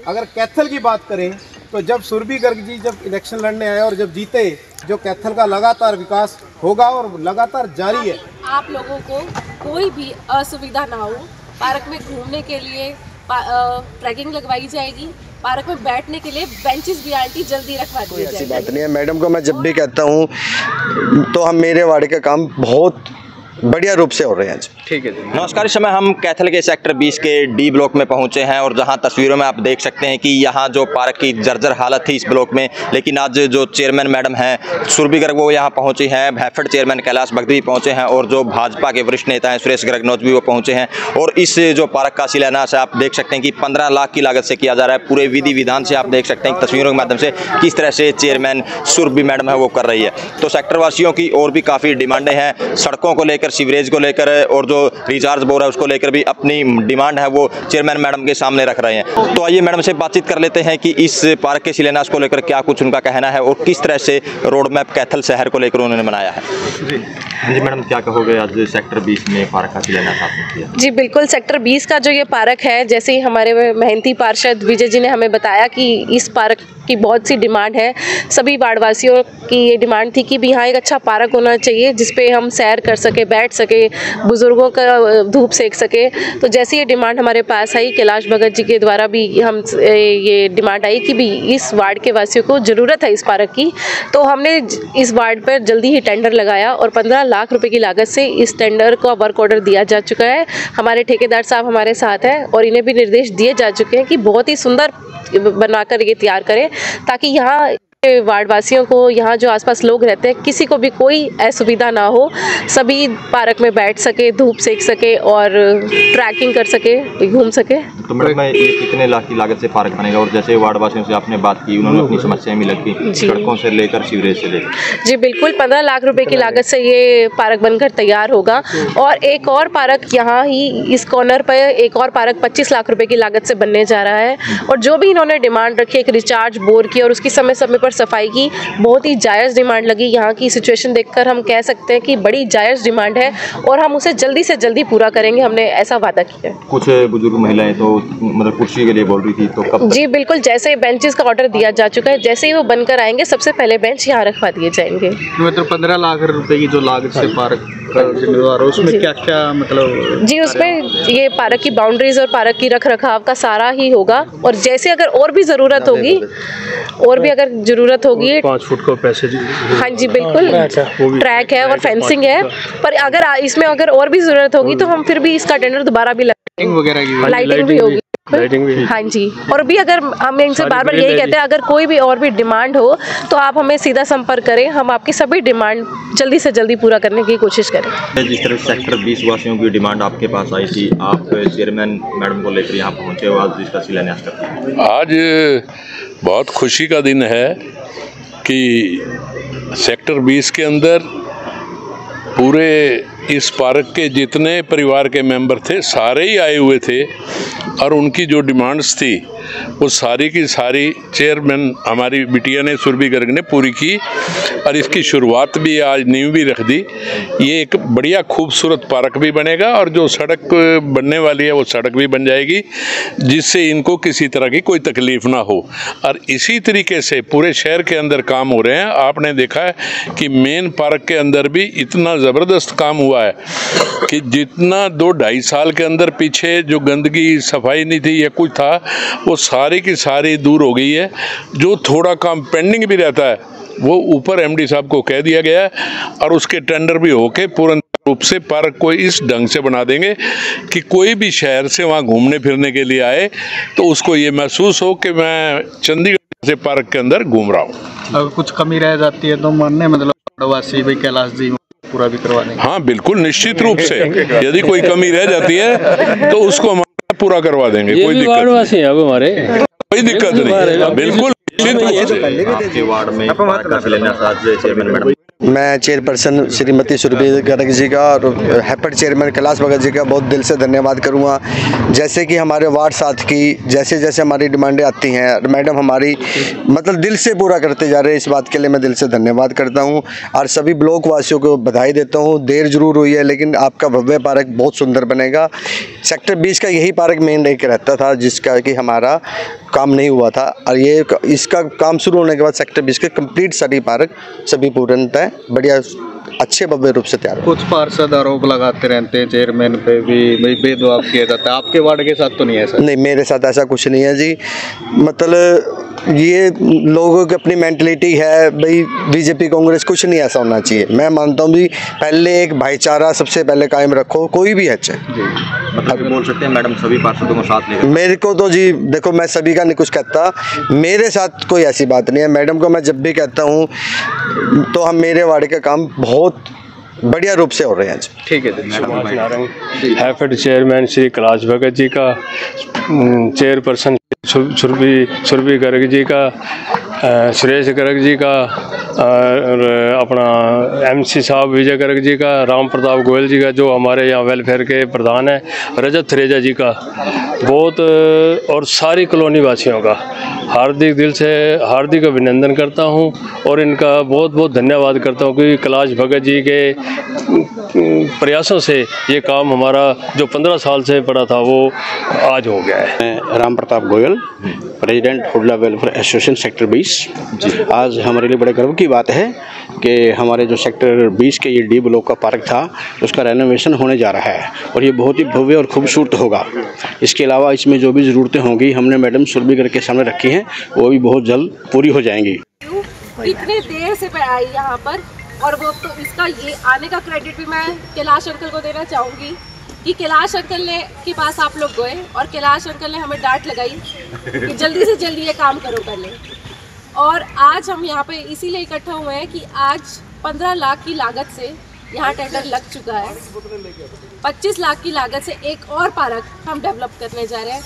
अगर कैथल की बात करें तो जब सुरभि गर्ग जी जब इलेक्शन लड़ने आए और जब जीते, जो कैथल का लगातार विकास होगा और लगातार जारी है। आप लोगों को कोई भी असुविधा ना हो, पार्क में घूमने के लिए ट्रैकिंग लगवाई जाएगी, पार्क में बैठने के लिए बेंचेस भी आंटी जल्दी रखवा दी जाएगी। ऐसी बात नहीं है मैडम को मैं जब भी कहता हूँ तो हम मेरे वार्ड का काम बहुत बढ़िया रूप से हो रहे हैं। ठीक है जी। नमस्कार, इस समय हम कैथल के सेक्टर 20 के डी ब्लॉक में पहुंचे हैं और जहां तस्वीरों में आप देख सकते हैं कि यहां जो पार्क की जर्जर हालत थी इस ब्लॉक में, लेकिन आज जो चेयरमैन मैडम हैं सुरभि गर्ग वो यहां पहुंचे हैं, हैफेड चेयरमैन कैलाश भगत भी पहुंचे हैं और जो भाजपा के वरिष्ठ नेता हैं सुरेश गर्गनौज भी वो पहुंचे हैं। और इस जो पार्क का शिलान्यास है आप देख सकते हैं कि 15 लाख की लागत से किया जा रहा है। पूरे विधि विधान से आप देख सकते हैं तस्वीरों के माध्यम से किस तरह से चेयरमैन सुरभि मैडम है वो कर रही है। तो सेक्टर वासियों की और भी काफ़ी डिमांडें हैं, सड़कों को लेकर, सीवरेज को लेकर और जो रिचार्ज बोर्ड है उसको लेकर भी अपनी डिमांड है वो चेयरमैन मैडम के सामने रख रहे हैं। तो आइए मैडम से बातचीत कर लेते हैं कि इस पार्क के शिलान्यास को लेकर क्या कुछ उनका कहना है और किस तरह से रोड मैप कैथल शहर को लेकर उन्होंने बनाया है। जी मैडम, क्या कहोगे आज सेक्टर 20 में पार्क का शिलान्यास आपने किया? जी बिल्कुल, सेक्टर 20 का जो ये पार्क है, जैसे ही हमारे मेहनती पार्षद विजय जी ने हमें बताया कि इस पार्क की बहुत सी डिमांड है, सभी वार्डवासियों की ये डिमांड थी कि भी यहाँ एक अच्छा पार्क होना चाहिए जिसपे हम सैर कर सके, बैठ सके, बुजुर्गों का धूप सेक सके। तो जैसे ये डिमांड हमारे पास आई, कैलाश भगत जी के द्वारा भी हम ये डिमांड आई कि भी इस वार्ड के वासियों को ज़रूरत है इस पार्क की, तो हमने इस वार्ड पर जल्दी ही टेंडर लगाया और 15 लाख रुपए की लागत से इस टेंडर का वर्क ऑर्डर दिया जा चुका है। हमारे ठेकेदार साहब हमारे साथ हैं और इन्हें भी निर्देश दिए जा चुके हैं कि बहुत ही सुंदर बनाकर ये तैयार करें ताकि यहाँ वार्ड वासियों को, यहाँ जो आसपास लोग रहते हैं, किसी को भी कोई असुविधा ना हो, सभी पार्क में बैठ सके, धूप सेक सके और ट्रैकिंग कर सके, घूम सके। तो मैडम ये कितने लाख की लागत से पार्क बनेगा? और जैसे वार्ड वासियों से आपने बात की, उन्होंने अपनी समस्याएं भी रखी, सड़कों से लेकर सीवरेज से लेकर। जी बिल्कुल, 15 लाख रुपए की लागत से ये पार्क बनकर तैयार होगा और एक और पार्क यहाँ ही इस कॉर्नर पर, एक और पार्क 25 लाख रुपए की लागत से बनने जा रहा है। और जो भी इन्होंने डिमांड रखी, एक रिचार्ज बोर की और उसकी समय समय पर सफाई की, बहुत ही जायज़ डिमांड लगी। यहाँ की सिचुएशन देखकर हम कह सकते हैं कि बड़ी जायज़ डिमांड है और हम उसे जल्दी से जल्दी पूरा करेंगे, हमने ऐसा वादा किया है। कुछ बुजुर्ग महिलाएं तो मतलब कुर्सी के लिए बोल रही थी, तो कब? जी बिल्कुल, जैसे ही बेंचेस का ऑर्डर दिया जा चुका है, जैसे ही वो बनकर आएंगे सबसे पहले बेंच यहाँ रखवा दिए जाएंगे। मतलब 15 लाख रुपए की जो लागत से पार्क जिम्मेदार है, उसमें क्या क्या मतलब? जी उसमें ये पार्क की बाउंड्रीज और पार्क की रख रखाव का सारा ही होगा और जैसे अगर और भी ज़रूरत होगी, और भी अगर ज़रूरत होगी, 5 फुट का पैसेज। हाँ जी बिल्कुल, ट्रैक है और फेंसिंग है, पर अगर इसमें अगर और भी ज़रूरत होगी तो हम फिर भी इसका टेंडर दोबारा भी लाइटिंग वगैरह की लाइटिंग भी होगी। हाँ जी, और भी अगर हम इनसे बार बार यही कहते हैं, अगर कोई भी और भी डिमांड हो तो आप हमें सीधा संपर्क करें, हम आपकी सभी डिमांड जल्दी से जल्दी पूरा करने की कोशिश करें। जिस तरह सेक्टर 20 वासियों की डिमांड आपके पास आई थी, आप चेयरमैन मैडम को लेकर यहाँ पहुँचे हो, आज इसका शिलान्यास करते हैं। आज बहुत खुशी का दिन है कि सेक्टर 20 के अंदर पूरे इस पार्क के जितने परिवार के मेंबर थे सारे ही आए हुए थे और उनकी जो डिमांड्स थी वो सारी की सारी चेयरमैन हमारी बिटिया ने, सुरभि गर्ग ने पूरी की और इसकी शुरुआत भी आज नींव भी रख दी। ये एक बढ़िया खूबसूरत पार्क भी बनेगा और जो सड़क बनने वाली है वो सड़क भी बन जाएगी जिससे इनको किसी तरह की कोई तकलीफ ना हो। और इसी तरीके से पूरे शहर के अंदर काम हो रहे हैं। आपने देखा है कि मेन पार्क के अंदर भी इतना ज़बरदस्त काम हुआ है कि जितना 2-2.5 साल के अंदर पीछे जो गंदगी, सफाई नहीं थी या कुछ था, वो सारी की सारी दूर हो गई है। जो थोड़ा काम पेंडिंग भी रहता है वो ऊपर एमडी साहब को कह दिया गया है और उसके टेंडर भी होके पूर्ण रूप से पार्क को इस ढंग से बना देंगे कि कोई भी शहर से वहाँ घूमने फिरने के लिए आए तो उसको ये महसूस हो कि मैं चंडीगढ़ से पार्क के अंदर घूम रहा हूँ। अगर कुछ कमी रह जाती है तो मानने मतलब वासी भाई कैलाश जी पूरा भी करवा देंगे। हाँ बिल्कुल, निश्चित रूप से यदि कोई कमी रह जाती है तो उसको हम पूरा करवा देंगे। कोई दिक्कत नहीं, बिल्कुल। आपके वार्ड में पार्क का शिलान्यास आज चेयरमैन मैडम मैं चेयरपर्सन श्रीमती सुरभि गर्ग जी का और हैपड चेयरमैन कैलाश भगत जी का बहुत दिल से धन्यवाद करूँगा। जैसे कि हमारे वार्ड 7 की जैसे जैसे हमारी डिमांडें आती हैं, मैडम हमारी मतलब दिल से पूरा करते जा रहे हैं। इस बात के लिए मैं दिल से धन्यवाद करता हूँ और सभी ब्लॉक वासियों को बधाई देता हूँ। देर जरूर हुई है लेकिन आपका भव्य पार्क बहुत सुंदर बनेगा। सेक्टर 20 का यही पार्क मेन एक रहता था जिसका कि हमारा काम नहीं हुआ था और ये इसका काम शुरू होने के बाद सेक्टर 20 के कंप्लीट सभी पार्क सभी पूर्णतः बढ़िया अच्छे भव्य रूप से तैयार। कुछ पार्षद आरोप लगाते रहते हैं चेयरमैन पे भी भेदभाव किया जाता है, आपके वार्ड के साथ तो नहीं है ऐसा? नहीं, मेरे साथ ऐसा कुछ नहीं है जी। मतलब ये लोगों की अपनी मेंटलिटी है भाई, बीजेपी कांग्रेस कुछ नहीं ऐसा होना चाहिए। मैं मानता हूँ भी पहले एक भाईचारा सबसे पहले कायम रखो, कोई भी है मतलब बोल सकते हैं मैडम सभी पार्षदों को साथ लेकर। मेरे को तो जी देखो, मैं सभी का नहीं कुछ कहता, मेरे साथ कोई ऐसी बात नहीं है। मैडम को मैं जब भी कहता हूँ तो हम मेरे वार्ड का काम बहुत बढ़िया रूप से हो रहे हैं। ठीक है। हैफेड चेयरमैन श्री कैलाश भगत जी का, चेयरपर्सन सुरभि गर्ग जी का, सुरेश गर्ग जी का और अपना MC साहब विजय गर्ग जी का, राम प्रताप गोयल जी का जो हमारे यहाँ वेलफेयर के प्रधान हैं, रजत थरेजा जी का बहुत, और सारी कॉलोनी वासियों का हार्दिक दिल से हार्दिक अभिनंदन करता हूँ और इनका बहुत बहुत धन्यवाद करता हूँ कि कैलाश भगत जी के प्रयासों से ये काम हमारा जो 15 साल से पड़ा था वो आज हो गया है। मैं Ram Pratap Goyal, president Hudla welfare association sector 20। आज हमारे लिए बड़े गर्व की बात है कि हमारे जो सेक्टर 20 के ये D ब्लॉक का पार्क था उसका रेनोवेशन होने जा रहा है और ये बहुत ही भव्य और खूबसूरत होगा। इसके अलावा इसमें जो भी ज़रूरतें होंगी हमने मैडम सुरभि गर्ग के सामने रखी हैं, वो भी बहुत जल्द पूरी हो जाएंगी। इतने देर से मैं आई यहाँ पर और वो तो इसका ये आने का क्रेडिट भी मैं कैलाश अंकल को देना चाहूँगी कि कैलाश अंकल ने के पास आप लोग गए और कैलाश अंकल ने हमें डांट लगाई कि जल्दी से जल्दी ये काम करो पहले। और आज हम यहाँ पे इसीलिए इकट्ठा हुए हैं कि आज 15 लाख की लागत से यहाँ टेंडर लग चुका है। 25 लाख की लागत से एक और पार्क हम डेवलप करने जा रहे हैं।